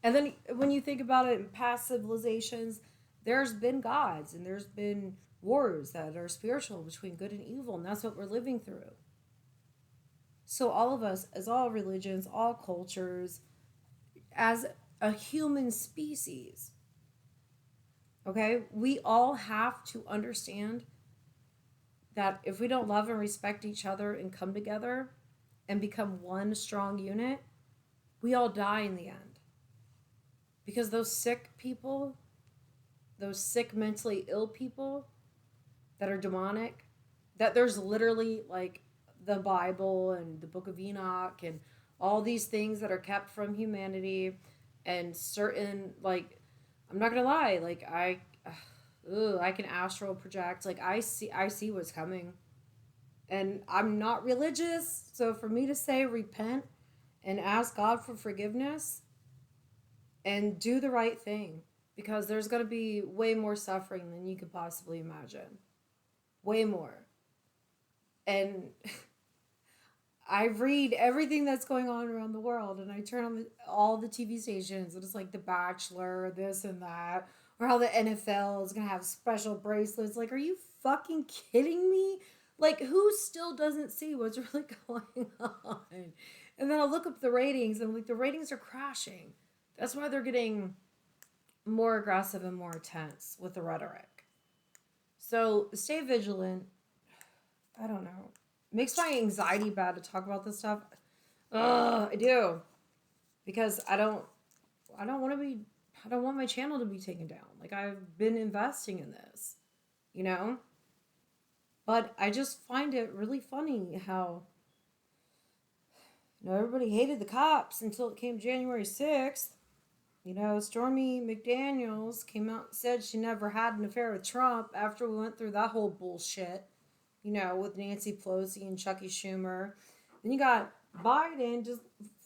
And then when you think about it in past civilizations, there's been gods and there's been wars that are spiritual between good and evil, and that's what we're living through. So all of us, as all religions, all cultures, as a human species, okay, we all have to understand that if we don't love and respect each other and come together and become one strong unit, we all die in the end. Because those sick people, those sick mentally ill people that are demonic, that there's literally like the Bible and the Book of Enoch and all these things that are kept from humanity, and certain, like, I'm not gonna lie, like I can astral project. Like, I see what's coming, and I'm not religious, so for me to say repent and ask God for forgiveness and do the right thing, because there's going to be way more suffering than you could possibly imagine. Way more. And I read everything that's going on around the world, and I turn on all the TV stations, and it's like The Bachelor, this and that, or how the NFL is going to have special bracelets. Like, are you fucking kidding me? Like, who still doesn't see what's really going on? And then I'll look up the ratings, and like, the ratings are crashing. That's why they're getting more aggressive and more intense with the rhetoric. So stay vigilant. I don't know. It makes my anxiety bad to talk about this stuff. Ugh, I do. Because I don't want my channel to be taken down. Like, I've been investing in this, you know? But I just find it really funny how, you know, everybody hated the cops until it came January 6th. You know, Stormy McDaniels came out and said she never had an affair with Trump after we went through that whole bullshit, you know, with Nancy Pelosi and Chucky Schumer. Then you got Biden just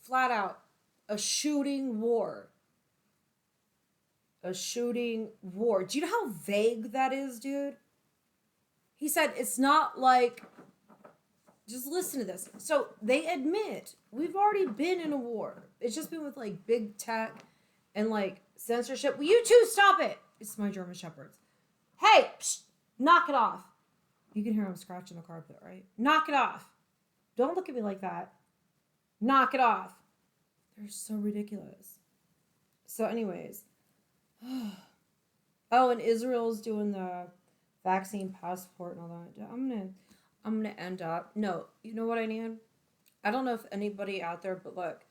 flat out a shooting war. A shooting war. Do you know how vague that is, dude? He said it's not like, just listen to this. So they admit we've already been in a war. It's just been with like big tech and like censorship. Will you two stop it? It's my German Shepherds. Hey, psh, knock it off. You can hear him scratching the carpet, right? Knock it off. Don't look at me like that. Knock it off. They're so ridiculous. So anyways. Oh, and Israel's doing the vaccine passport and all that. I'm gonna end up. No, you know what I need? I don't know if anybody out there, but look,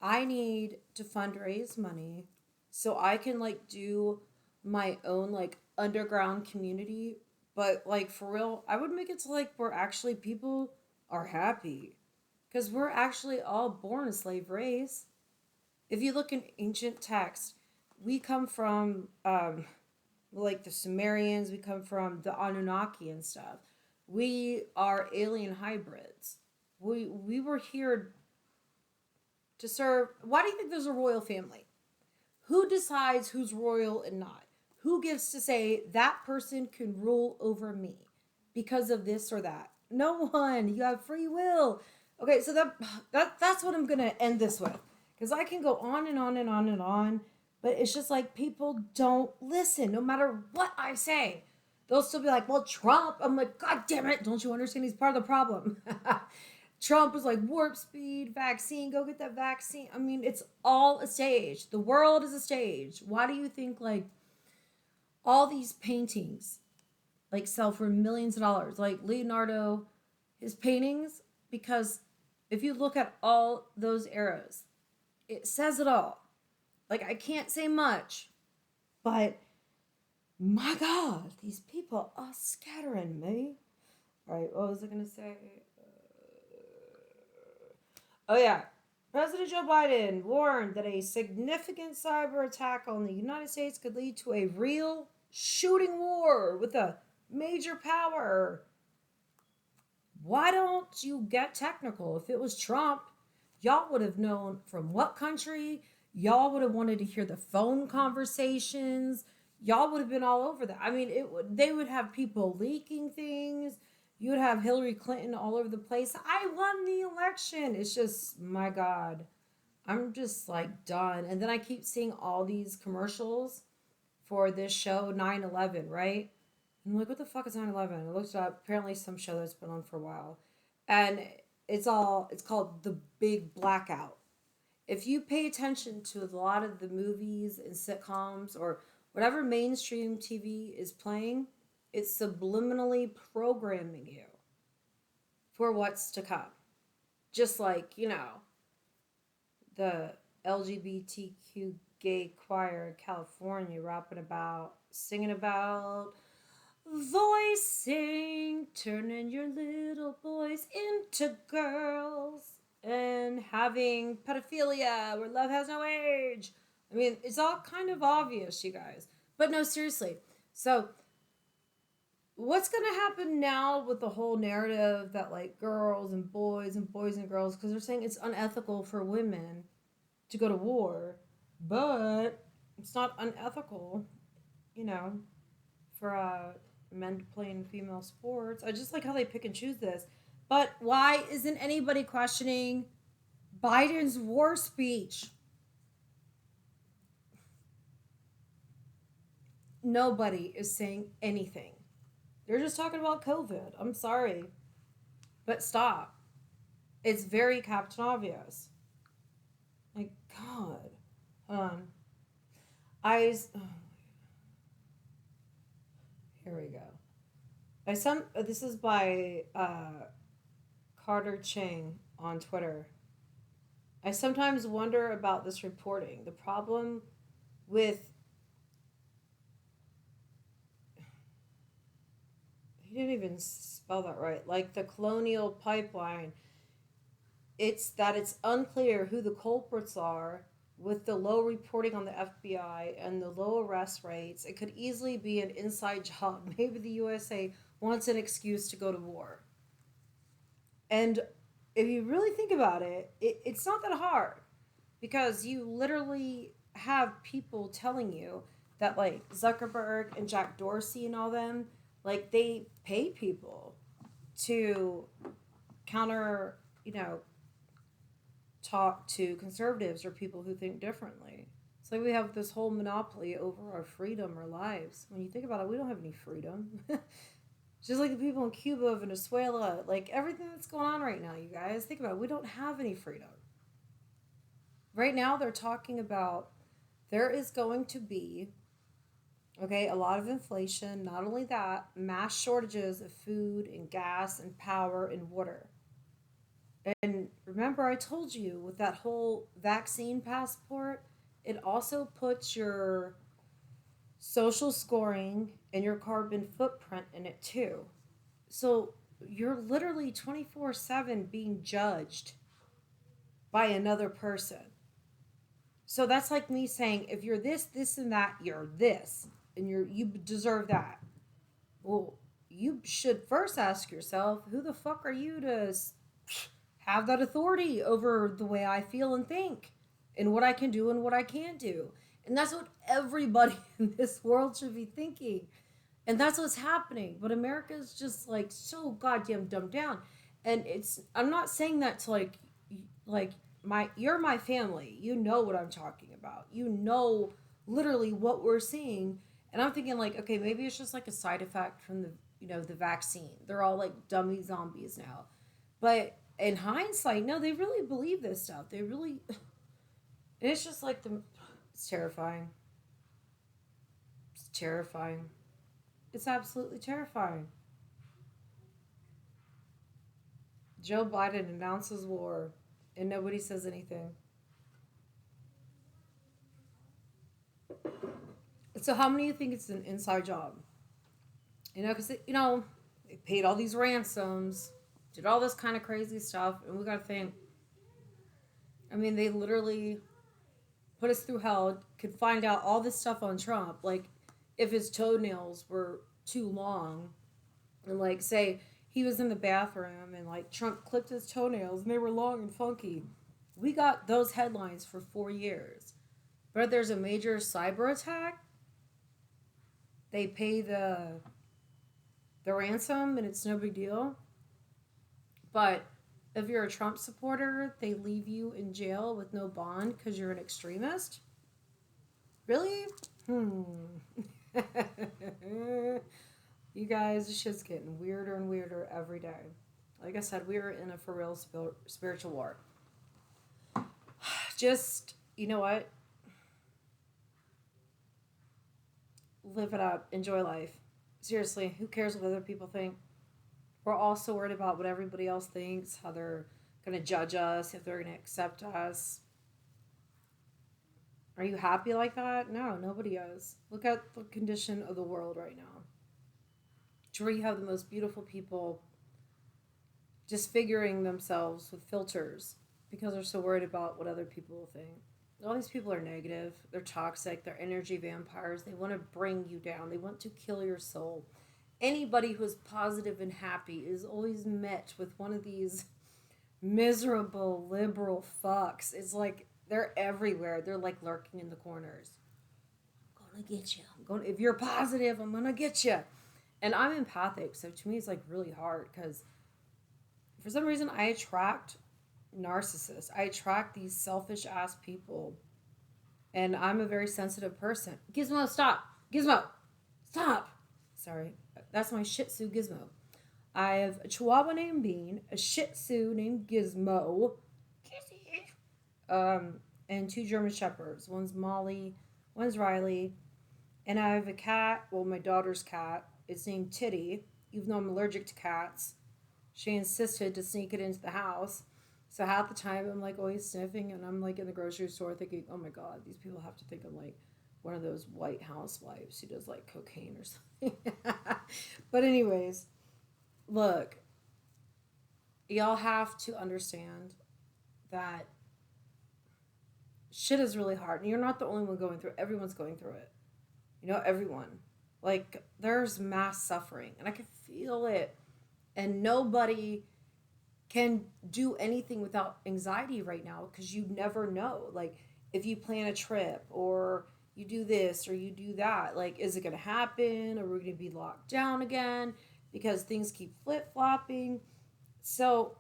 I need to fundraise money so I can like do my own like underground community But like for real, I would make it to like where actually people are happy because we're actually all born a slave race. If you look in ancient texts, we come from like the Sumerians, we come from the Anunnaki and stuff. We are alien hybrids. We were here to serve. Why do you think there's a royal family? Who decides who's royal and not? Who gets to say that person can rule over me because of this or that? No one. You have free will. Okay, so that's what I'm gonna end this with because I can go on and on and on and on, but it's just like people don't listen. No matter what I say, they'll still be like, "Well, Trump." I'm like, "God damn it! Don't you understand? He's part of the problem." Trump was like warp speed, vaccine, go get that vaccine. I mean, it's all a stage. The world is a stage. Why do you think like all these paintings like sell for millions of dollars? Like Leonardo, his paintings, because if you look at all those eras, it says it all. Like I can't say much, but my God, these people are scattering me. All right, what was I gonna say? Oh, yeah. President Joe Biden warned that a significant cyber attack on the United States could lead to a real shooting war with a major power. Why don't you get technical? If it was Trump, y'all would have known from what country. Y'all would have wanted to hear the phone conversations. Y'all would have been all over that. I mean, they would have people leaking things. You would have Hillary Clinton all over the place. I won the election. It's just, my God. I'm just like done. And then I keep seeing all these commercials for this show 9/11, right? I'm like, what the fuck is 9/11? I looked it up. Apparently some show that's been on for a while. And it's called The Big Blackout. If you pay attention to a lot of the movies and sitcoms or whatever mainstream TV is playing, it's subliminally programming you for what's to come. Just like, the LGBTQ gay choir in California rapping about, singing about voicing, turning your little boys into girls, and having pedophilia where love has no age. I mean, it's all kind of obvious, you guys. But no, seriously. So, what's going to happen now with the whole narrative that like girls and boys and girls, because they're saying it's unethical for women to go to war, but it's not unethical, you know, for men to play in female sports. I just like how they pick and choose this. But why isn't anybody questioning Biden's war speech? Nobody is saying anything. They're just talking about COVID. I'm sorry. But stop. It's very Captain Obvious. Like, God. I. Oh, here we go. This is by Carter Ching on Twitter. I sometimes wonder about this reporting. The problem with he didn't even spell that right. Like the colonial pipeline, it's that it's unclear who the culprits are with the low reporting on the FBI and the low arrest rates. It could easily be an inside job. Maybe the USA wants an excuse to go to war. And if you really think about it, it's not that hard because you literally have people telling you that like Zuckerberg and Jack Dorsey and all them, like they pay people to counter, talk to conservatives or people who think differently. It's like we have this whole monopoly over our freedom, our lives. When you think about it, we don't have any freedom. Just like the people in Cuba, Venezuela, like everything that's going on right now, you guys, think about it. We don't have any freedom. Right now, they're talking about there is going to be, okay, a lot of inflation. Not only that, mass shortages of food and gas and power and water. And remember, I told you with that whole vaccine passport, it also puts your social scoring, and your carbon footprint in it too. So you're literally 24/7 being judged by another person. So that's like me saying, if you're this, this, and that, you're this, and you deserve that. Well, you should first ask yourself, who the fuck are you to have that authority over the way I feel and think, and what I can do and what I can't do? And that's what everybody in this world should be thinking. And that's what's happening. But America's just like so goddamn dumbed down. And I'm not saying that to like you're my family. You know what I'm talking about. You know literally what we're seeing. And I'm thinking like, okay, maybe it's just like a side effect from the vaccine. They're all like dummy zombies now. But in hindsight, no, they really believe this stuff. They really and it's just like it's terrifying. It's terrifying. It's absolutely terrifying. Joe Biden announces war and nobody says anything. So how many of you think it's an inside job? Because they paid all these ransoms, did all this kind of crazy stuff, and we got to think. I mean, they literally put us through hell. Could find out all this stuff on Trump, like if his toenails were too long, and like say he was in the bathroom and like Trump clipped his toenails and they were long and funky. We got those headlines for 4 years. But if there's a major cyber attack, they pay the ransom and it's no big deal. But if you're a Trump supporter, they leave you in jail with no bond because you're an extremist. Really? You guys, this shit's getting weirder and weirder every day. Like I said, we are in a for real spiritual war. Just, you know what? Live it up. Enjoy life. Seriously, who cares what other people think? We're all so worried about what everybody else thinks, how they're going to judge us, if they're going to accept us. Are you happy like that? No, nobody is. Look at the condition of the world right now. To where you have the most beautiful people disfiguring themselves with filters because they're so worried about what other people will think. All these people are negative. They're toxic. They're energy vampires. They want to bring you down. They want to kill your soul. Anybody who's positive and happy is always met with one of these miserable liberal fucks. It's like they're everywhere. They're like lurking in the corners. I'm gonna get you. If you're positive, I'm gonna get you. And I'm empathic, so to me it's like really hard because for some reason I attract narcissists. I attract these selfish ass people. And I'm a very sensitive person. Gizmo, stop. Gizmo, stop. Sorry. That's my Shih Tzu Gizmo. I have a Chihuahua named Bean, a Shih Tzu named Gizmo, and two German Shepherds. One's Molly, one's Riley. And I have a cat, well, my daughter's cat. It's named Titty, even though I'm allergic to cats. She insisted to sneak it into the house. So half the time I'm like always sniffing and I'm like in the grocery store thinking, oh my God, these people have to think I'm like one of those white housewives who does like cocaine or something. But anyways, look, y'all have to understand that shit is really hard. And you're not the only one going through it. Everyone's going through it. Everyone. Like, there's mass suffering. And I can feel it. And nobody can do anything without anxiety right now because you never know. Like, if you plan a trip or you do this or you do that, like, is it going to happen? Are we going to be locked down again? Because things keep flip-flopping. So,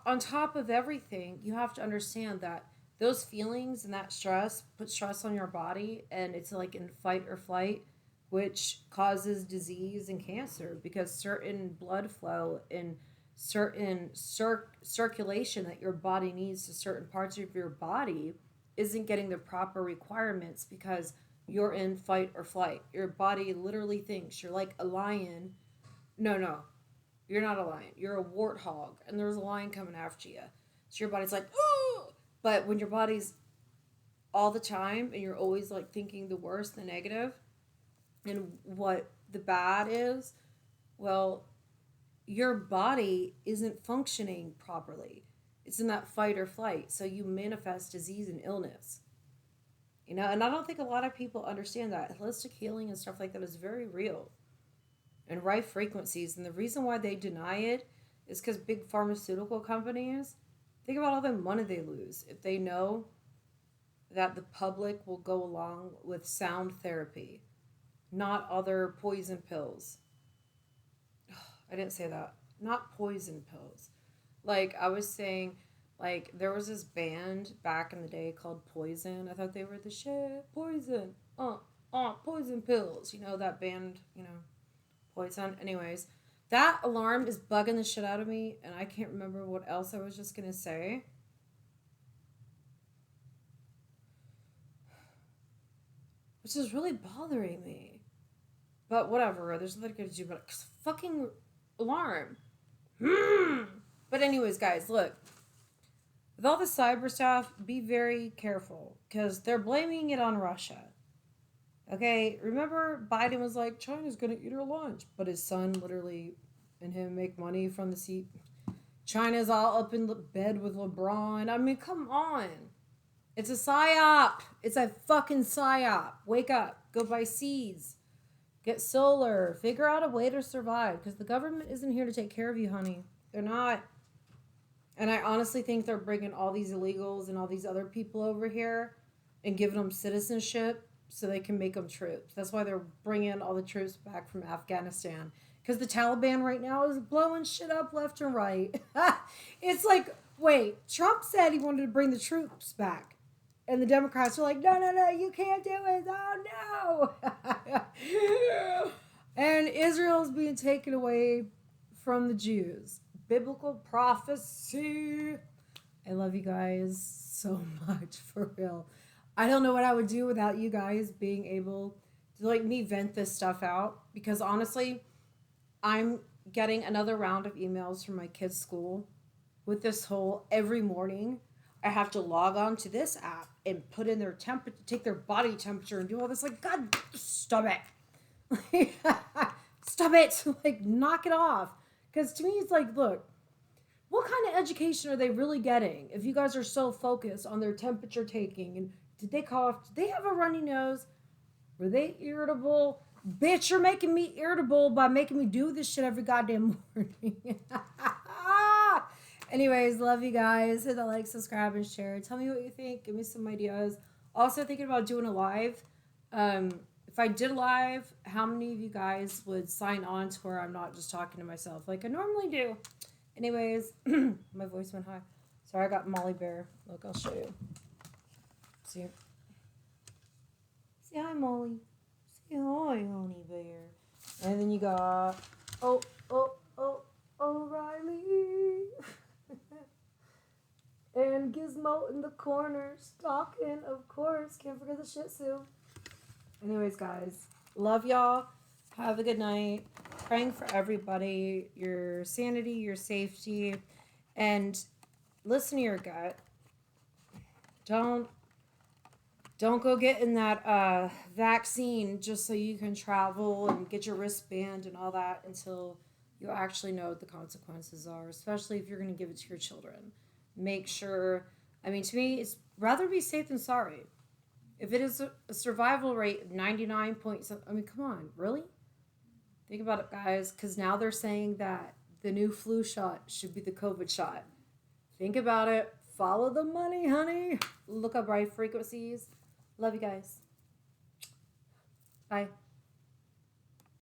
on top of everything, you have to understand that those feelings and that stress put stress on your body, and it's like in fight or flight, which causes disease and cancer because certain blood flow and certain circulation that your body needs to certain parts of your body isn't getting the proper requirements because you're in fight or flight. Your body literally thinks you're like a lion. No, you're not a lion. You're a warthog, and there's a lion coming after you. So your body's like, ooh! But when your body's all the time and you're always like thinking the worst, the negative, and what the bad is, well, your body isn't functioning properly. It's in that fight or flight. So you manifest disease and illness. And I don't think a lot of people understand that. Holistic healing and stuff like that is very real and right frequencies. And the reason why they deny it is because big pharmaceutical companies, think about all the money they lose if they know that the public will go along with sound therapy, not other poison pills. I didn't say that. Not poison pills. Like I was saying, like there was this band back in the day called Poison. I thought they were the shit. Poison. Poison pills. You know that band, Poison. Anyways, that alarm is bugging the shit out of me and I can't remember what else I was just gonna say. Which is really bothering me. But whatever, there's nothing I can do about it. Fucking alarm. But anyways, guys, look. With all the cyber stuff, be very careful. Because they're blaming it on Russia. Okay? Remember, Biden was like, China's going to eat our lunch. But his son literally and him make money from the seat. China's all up in bed with LeBron. I mean, come on. It's a psyop. It's a fucking psyop. Wake up. Go buy seeds. Get solar. Figure out a way to survive. Because the government isn't here to take care of you, honey. They're not. And I honestly think they're bringing all these illegals and all these other people over here and giving them citizenship so they can make them troops. That's why they're bringing all the troops back from Afghanistan. Because the Taliban right now is blowing shit up left and right. It's like, wait, Trump said he wanted to bring the troops back. And the Democrats are like, no, you can't do it. Oh, no. And Israel's being taken away from the Jews. Biblical prophecy. I love you guys so much, for real. I don't know what I would do without you guys being able to like me vent this stuff out. Because honestly, I'm getting another round of emails from my kids' school with this whole every morning I have to log on to this app and put in their temperature, take their body temperature and do all this. Like, God, stop it. Stop it. Like, knock it off. Because to me, it's like, look, what kind of education are they really getting if you guys are so focused on their temperature taking? And did they cough? Did they have a runny nose? Were they irritable? Bitch, you're making me irritable by making me do this shit every goddamn morning. Anyways, love you guys. Hit the like, subscribe, and share. Tell me what you think. Give me some ideas. Also thinking about doing a live. If I did a live, how many of you guys would sign on to where I'm not just talking to myself like I normally do? Anyways, my voice went high. Sorry, I got Molly Bear. Look, I'll show you. See? Say hi, Molly. Say hi, honey bear. And then you got, O'Reilly. And Gizmo in the corner, stalking, of course. Can't forget the Shih Tzu. Anyways, guys, love y'all. Have a good night. Praying for everybody, your sanity, your safety, and listen to your gut. Don't go getting that vaccine just so you can travel and get your wristband and all that until you actually know what the consequences are, especially if you're going to give it to your children. Make sure, to me, it's rather be safe than sorry. If it is a survival rate of 99 points, come on, really? Think about it, guys, because now they're saying that the new flu shot should be the COVID shot. Think about it. Follow the money, honey. Look up right frequencies. Love you guys. Bye.